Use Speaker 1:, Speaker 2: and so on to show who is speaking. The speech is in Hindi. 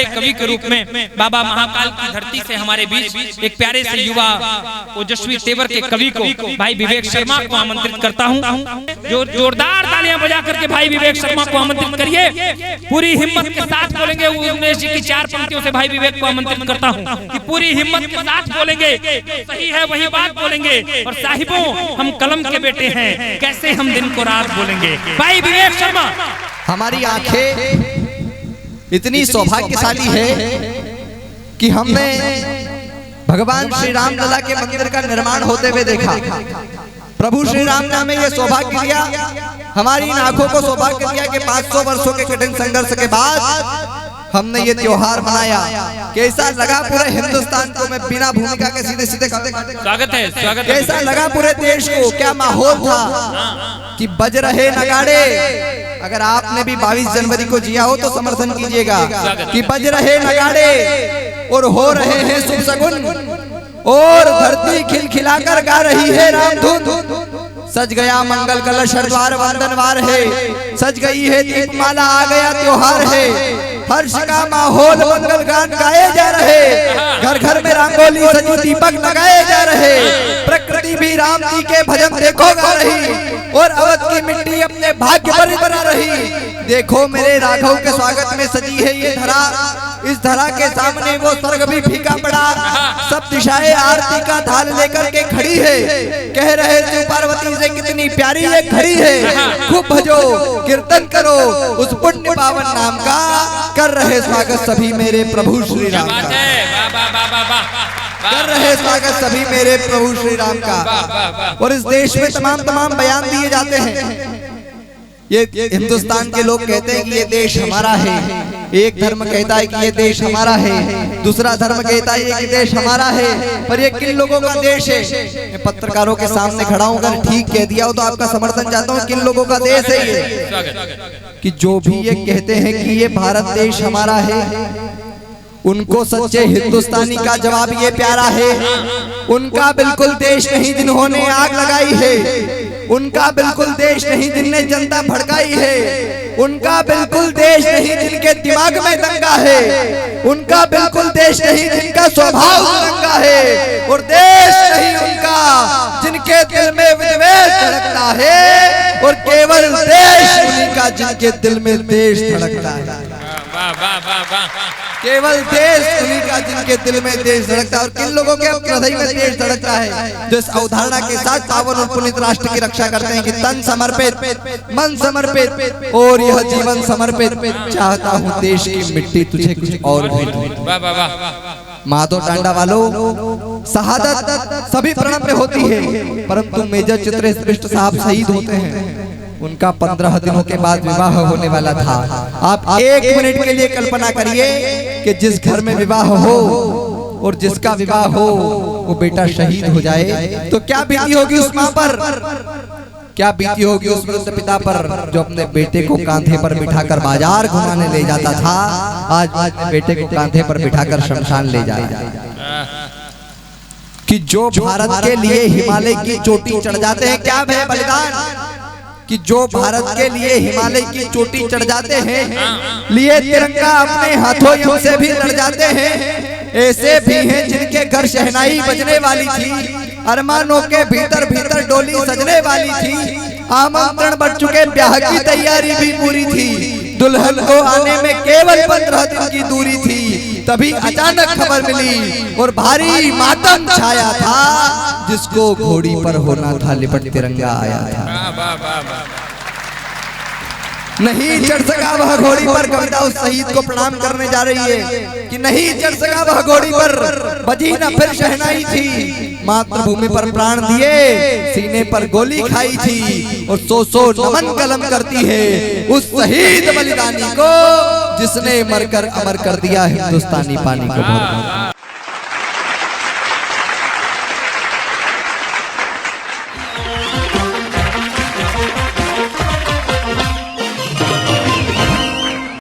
Speaker 1: पहले कवि के रूप में बाबा महाकाल की धरती से हमारे बीच एक प्यारे से युवा ओजस्वी तेवर के कवि को भाई विवेक शर्मा को आमंत्रित करता हूं। जो जोरदार तालियां बजा करके भाई विवेक शर्मा को आमंत्रित करिए। पूरी हिम्मत के साथ बोलेंगे। उमेश जी की 4 पंक्तियों से भाई विवेक को आमंत्रित करता हूं कि पूरी हिम्मत के साथ बोलेंगे, सही है वही बात बोलेंगे। और साहिबों, हम कलम के बेटे हैं, कैसे हम दिन को रात बोलेंगे। भाई विवेक शर्मा।
Speaker 2: हमारी आंखें इतनी सौभाग्यशाली है कि हमने भगवान श्री राम लला के मंदिर का निर्माण होते हुए देखा। प्रभु श्री राम ने हमें यह सौभाग्य दिया, हमारी इन आंखों को सौभाग्य दिया कि 500 वर्षों के कठिन संघर्ष के बाद हमने ये त्योहार मनाया। कैसा लगा पूरे हिंदुस्तान को, मैं बिना भूमिका के सीधे सीधे
Speaker 1: स्वागत है, स्वागत है।
Speaker 2: कैसा लगा पूरे देश को, क्या माहौल था कि बज रहे नगाड़े। अगर आपने भी 22 जनवरी को जिया हो तो समर्थन कीजिएगा कि बज रहे नगाड़े और हो रहे हैं शुभ सगुन और धरती खिलखिलाकर गा रही है रामधुन। सज गया मंगल कलश हरद्वार वंदनवार है, सज गई है दीपमाला, आ गया त्योहार है। हर्ष का माहौल, मंगल गान गाए जा रहे, घर घर में रंगोली सजी दीपक लगाए जा रहे। प्रकृति भी राम जी के भजन देखो गा रही और अवध की मिट्टी अपने भाग्य पर बना रही। देखो मेरे राघव के स्वागत में सजी है ये धरा, इस धरा के सामने वो स्वर्ग भी फीका पड़ा। सब दिशाएं आरती का थाल लेकर के खड़ी है, कह रहे शिव पार्वती से कितनी प्यारी ये घड़ी है। खूब भजो कीर्तन करो उस पुण्य पावन नाम का, कर रहे स्वागत सभी मेरे प्रभु श्री राम का। कर रहे स्वागत सभी मेरे प्रभु श्री राम का। और इस देश में तमाम बयान दिए जाते हैं। ये हिंदुस्तान के लोग कहते हैं कि ये देश हमारा है, एक धर्म कहता है कि ये देश हमारा है, दूसरा धर्म कहता है कि देश हमारा है, पर ये किन लोगों का देश है। मैं पत्रकारों के सामने खड़ा हूं, अगर ठीक कह दिया हो तो आपका समर्थन चाहता हूं। किन लोगों का देश है ये, कि जो भी ये कहते हैं कि ये भारत देश हमारा है, उनको सच्चे हिंदुस्तानी का जवाब ये प्यारा है। उनका बिल्कुल देश नहीं जिन्होंने आग लगाई है, उनका बिल्कुल देश नहीं जिनने जनता भड़काई है, उनका बिल्कुल देश नहीं जिनके दिमाग में दंगा है, उनका बिल्कुल देश नहीं जिनका स्वभाव दंगा है, और देश नहीं उनका जिनके दिल में विद्वेष धड़कता है, और केवल देश उन्हीं का जिनके दिल में देश धड़कता है। केवल देश उन्हीं का जिनके दिल में देश धड़कता है। और किन लोगों के हृदय में देश धड़कता है, जो इस अवधारणा के साथ पावन और पुनीत राष्ट्र की रक्षा करते हैं कि तन समर्पित, मन समर्पित और यह जीवन समर्पित, चाहता हूँ देश की मिट्टी तुझे कुछ और भी। माधव टांडा वालों, शहादत सभी प्रणव में होती है, परंतु मेजर चित्रेश बिष्ट साहब शहीद होते हैं। उनका 15 दिनों के बाद विवाह होने वाला था। आप 1 मिनट के लिए कल्पना करिए कि जिस घर में विवाह हो और जिसका विवाह हो वो बेटा शहीद हो जाए तो क्या बीती होगी उस मां पर, क्या बीती होगी उस वृद्ध पिता पर जो अपने बेटे को कांधे पर बिठाकर बाजार घुमाने ले जाता था, आज अपने बेटे को कांधे पर बिठाकर शमशान ले जाए। कि जो भारत के लिए हिमालय की चोटी चढ़ जाते हैं, क्या है बलिदान, कि जो भारत के लिए हिमालय की चोटी चढ़ जाते हैं, लिए तिरंगा अपने हाथों से भी लड़ जाते हैं। ऐसे भी हैं जिनके घर शहनाई बजने वाली थी, अरमानों के भीतर भीतर डोली सजने वाली थी, आमंत्रण बढ़ चुके, ब्याह की तैयारी भी पूरी थी, दुल्हन को आने में केवल 15 दिन की दूरी थी। तभी अचानक खबर मिली और भारी मातम छाया था, जिसको घोड़ी पर होना था लिपट तिरंगा आया था। नहीं चढ़ सका वह घोड़ी पर, कविता उस शहीद को प्रणाम करने जा रही है कि नहीं चढ़ सका वह घोड़ी पर, बजी न फिर शहनाई थी, मातृभूमि पर प्राण दिए, सीने पर गोली खाई थी, और 100 नमन कलम करती है उस शहीद बलिदानी को, जिसने मरकर अमर कर दिया हिंदुस्तानी पानी को।